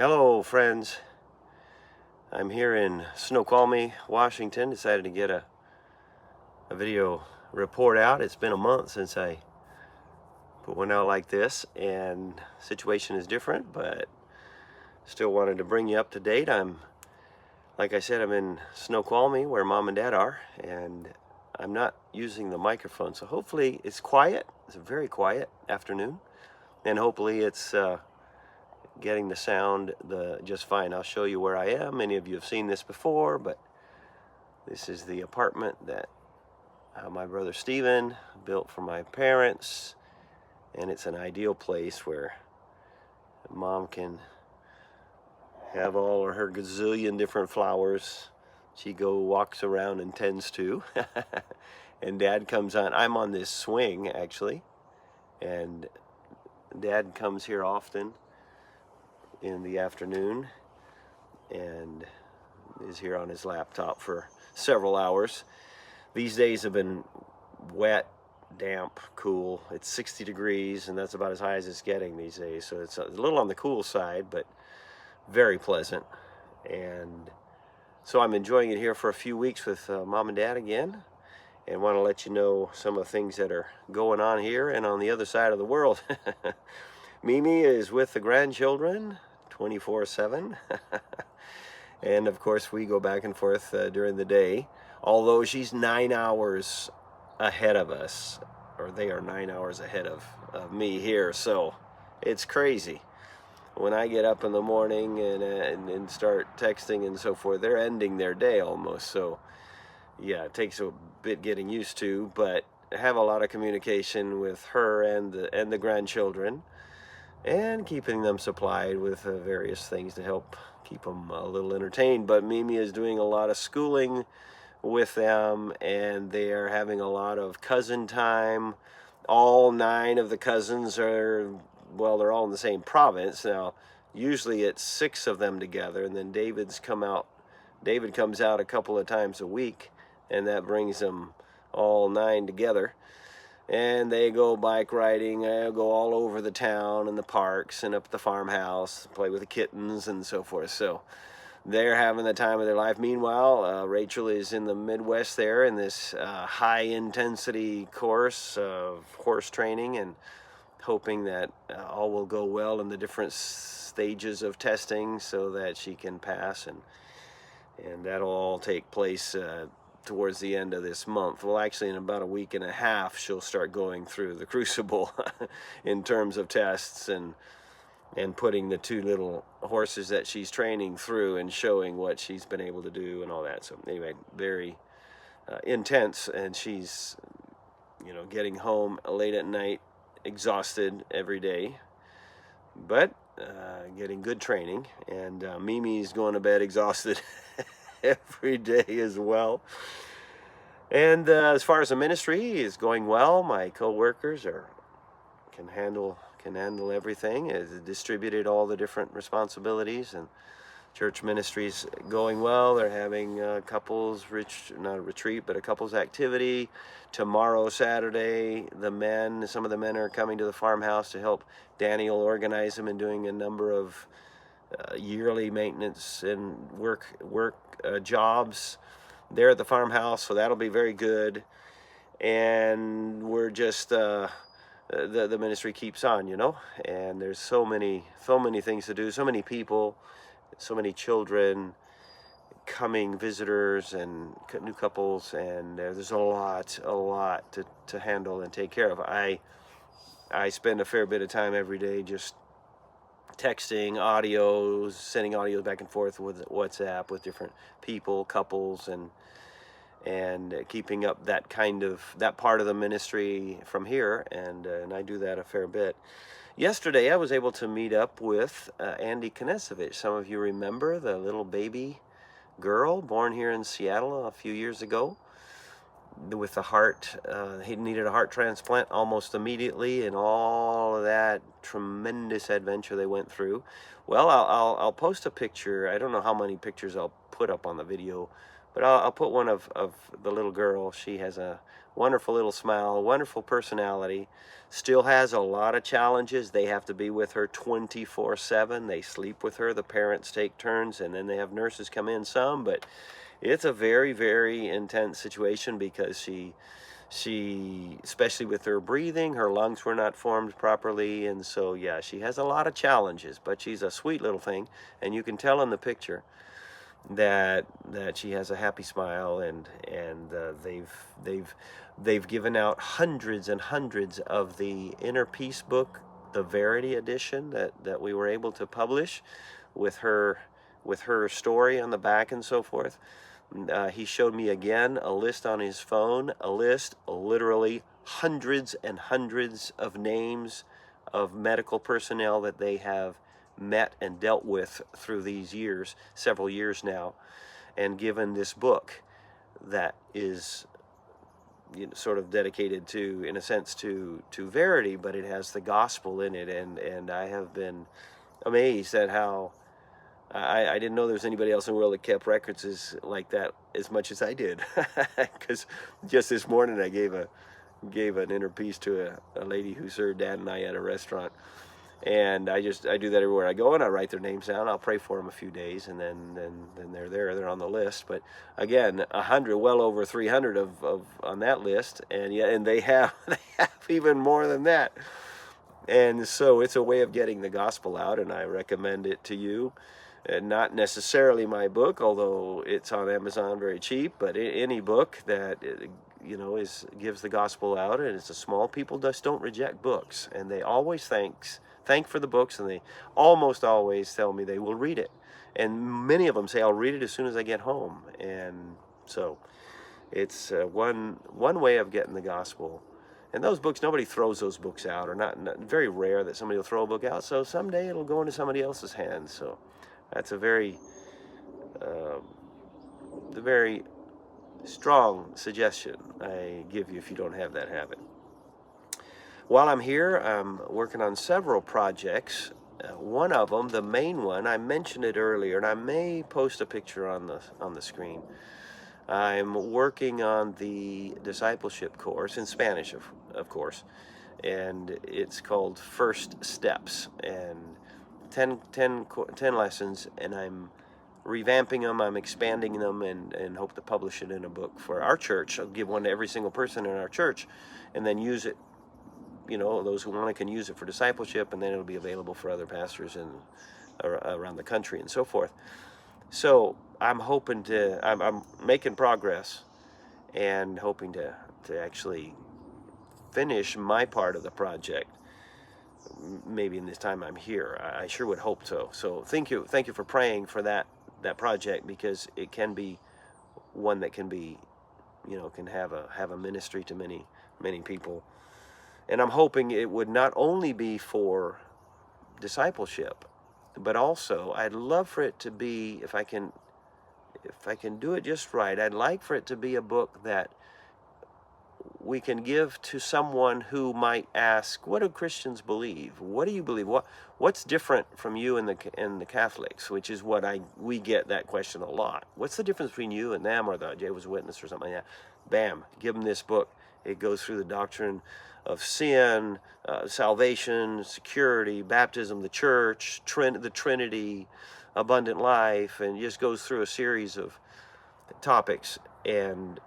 Hello friends, I'm here in Snoqualmie, Washington. Decided to get a video report out. It's been a month since I put one out like this, and the situation is different, but still wanted to bring you up to date. Like I said, I'm in Snoqualmie where Mom and Dad are, and I'm not using the microphone, so hopefully it's quiet. It's a very quiet afternoon, and hopefully it's getting the sound just fine. I'll show you where I am. Many of you have seen this before, but this is the apartment that my brother Stephen built for my parents, and it's an ideal place where Mom can have all of her gazillion different flowers she walks around and tends to. And Dad comes on. I'm on this swing actually, and Dad comes here often in the afternoon and is here on his laptop for several hours. These days have been wet, damp, cool. It's 60 degrees, and that's about as high as it's getting these days, so it's a little on the cool side, but very pleasant. And so I'm enjoying it here for a few weeks with Mom and Dad again, and want to let you know some of the things that are going on here and on the other side of the world. Mimi is with the grandchildren 24/7. And of course we go back and forth during the day, although she's 9 hours ahead of us, or they are 9 hours ahead of me here, so it's crazy. When I get up in the morning and start texting and so forth, they're ending their day almost. So yeah, it takes a bit getting used to, but have a lot of communication with her and the grandchildren, and keeping them supplied with various things to help keep them a little entertained. But Mimi is doing a lot of schooling with them, and they are having a lot of cousin time. All 9 of the cousins are, well, they're all in the same province. Now, usually it's 6 of them together, and then David comes out a couple of times a week, and that brings them all 9 together. And they go bike riding, go all over the town and the parks and up at the farmhouse, play with the kittens and so forth. So they're having the time of their life. Meanwhile, Rachel is in the Midwest there in this high-intensity course of horse training, and hoping that all will go well in the different stages of testing so that she can pass, and that'll all take place towards the end of this month. Well, actually in about a week and a half she'll start going through the crucible in terms of tests and putting the 2 little horses that she's training through and showing what she's been able to do and all that. So anyway, very intense, and she's getting home late at night exhausted every day, but getting good training. And Mimi's going to bed exhausted every day as well. And as far as the ministry is going well, my co-workers can handle everything. Has distributed all the different responsibilities, and church ministry's going well. They're having not a retreat, but a couples activity tomorrow, Saturday. Some of the men are coming to the farmhouse to help Daniel organize them, and doing a number of yearly maintenance and work jobs there at the farmhouse, so that'll be very good. And we're just the ministry keeps on, and there's so many things to do, so many people, so many children coming, visitors and new couples, and there's a lot to handle and take care of. I spend a fair bit of time every day just texting audios, sending audios back and forth with WhatsApp with different people, couples, and keeping up that part of the ministry from here, and I do that a fair bit. Yesterday I was able to meet up with Andy Knesevich. Some of you remember the little baby girl born here in Seattle a few years ago with the heart. He needed a heart transplant almost immediately, and all of that tremendous adventure they went through. Well, I'll post a picture. I don't know how many pictures I'll put up on the video, But I'll put one of the little girl. She has a wonderful little smile, a wonderful personality, still has a lot of challenges. They have to be with her 24/7. They sleep with her. The parents take turns, and then they have nurses come in some, but it's a very, very intense situation because she, especially with her breathing, her lungs were not formed properly, and so yeah, she has a lot of challenges, but she's a sweet little thing, and you can tell in the picture that she has a happy smile, and they've given out hundreds and hundreds of the Inner Peace book, the Verity edition that we were able to publish with her story on the back and so forth. He showed me again a list on his phone, a list, literally hundreds and hundreds of names of medical personnel that they have met and dealt with through these years, several years now, and given this book that is, you know, sort of dedicated to, in a sense, to Verity, but it has the gospel in it, and I have been amazed at how I didn't know there was anybody else in the world that kept records like that as much as I did, because just this morning I gave an Inner Peace to a lady who served Dad and I at a restaurant. And I do that everywhere I go, and I write their names down. I'll pray for them a few days, and then they're on the list. But again, 100, well over 300 of on that list, and they have even more than that. And so it's a way of getting the gospel out, and I recommend it to you. And not necessarily my book, although it's on Amazon very cheap, but any book that, you know, gives the gospel out, and it's a small. People just don't reject books, and they always thank for the books, and they almost always tell me they will read it, and many of them say I'll read it as soon as I get home. And so it's one way of getting the gospel. And those books, nobody throws those books out, or not very rare that somebody will throw a book out, so someday it'll go into somebody else's hands. So that's a very strong suggestion I give you if you don't have that habit. While I'm here, I'm working on several projects. One of them, the main one, I mentioned it earlier, and I may post a picture on the screen. I'm working on the discipleship course in Spanish, of course, and it's called First Steps, and 10 lessons, and I'm revamping them, I'm expanding them, and hope to publish it in a book for our church. I'll give one to every single person in our church, and then use it. You know, those who want it can use it for discipleship, and then it'll be available for other pastors around the country and so forth. So I'm hoping I'm making progress, and hoping to actually finish my part of the project maybe in this time I'm here. I sure would hope so. So thank you for praying for that project, because it can be one that can be, you know, can have a ministry to many people. And I'm hoping it would not only be for discipleship, but also I'd love for it to be, if I can do it just right, I'd like for it to be a book that we can give to someone who might ask, what do Christians believe? What do you believe? What's different from you and the Catholics, which is what we get that question a lot. What's the difference between you and them, or the Jehovah's Witness or something like that? Bam, give them this book. It goes through the doctrine of sin, salvation, security, baptism, the church, the Trinity, abundant life, and just goes through a series of topics and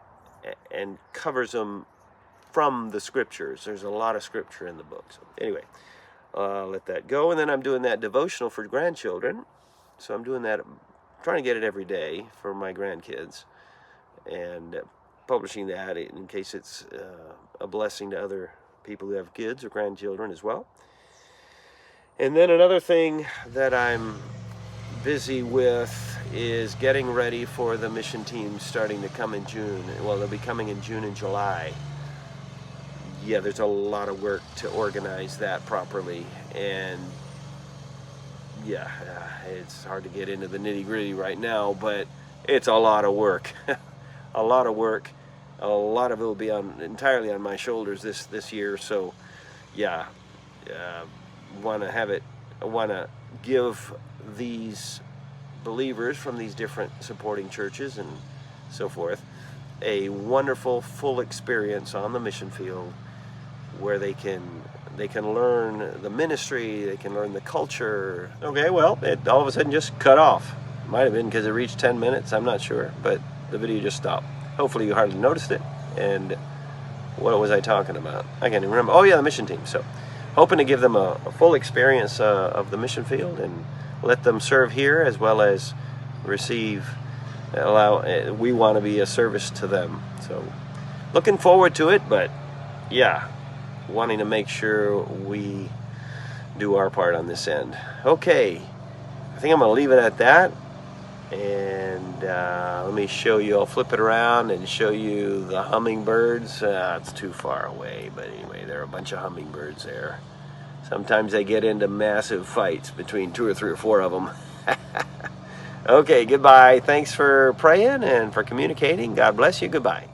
covers them from the scriptures. There's a lot of scripture in the book. So anyway, let that go. And then I'm doing that devotional for grandchildren. So I'm doing that, trying to get it every day for my grandkids, and publishing that in case it's a blessing to other people who have kids or grandchildren as well. And then another thing that I'm busy with is getting ready for the mission teams starting to come in June. Well, they'll be coming in June and July. Yeah, there's a lot of work to organize that properly, and yeah, it's hard to get into the nitty-gritty right now, but it's a lot of work. A lot of work. A lot of it will be entirely on my shoulders this year. So yeah, I want to give these believers from these different supporting churches and so forth, a wonderful full experience on the mission field where they can learn the ministry, they can learn the culture. Okay, well, it all of a sudden just cut off. Might have been because it reached 10 minutes, I'm not sure, but the video just stopped. Hopefully you hardly noticed it. And what was I talking about? I can't even remember. Oh yeah, the mission team. So hoping to give them a full experience of the mission field and let them serve here as well as receive, we want to be a service to them. So looking forward to it, but yeah, wanting to make sure we do our part on this end. Okay, I think I'm going to leave it at that. And let me show you, I'll flip it around and show you the hummingbirds. It's too far away, but anyway, there are a bunch of hummingbirds there. Sometimes they get into massive fights between 2 or 3 or 4 of them. Okay, goodbye. Thanks for praying and for communicating. God bless you. Goodbye.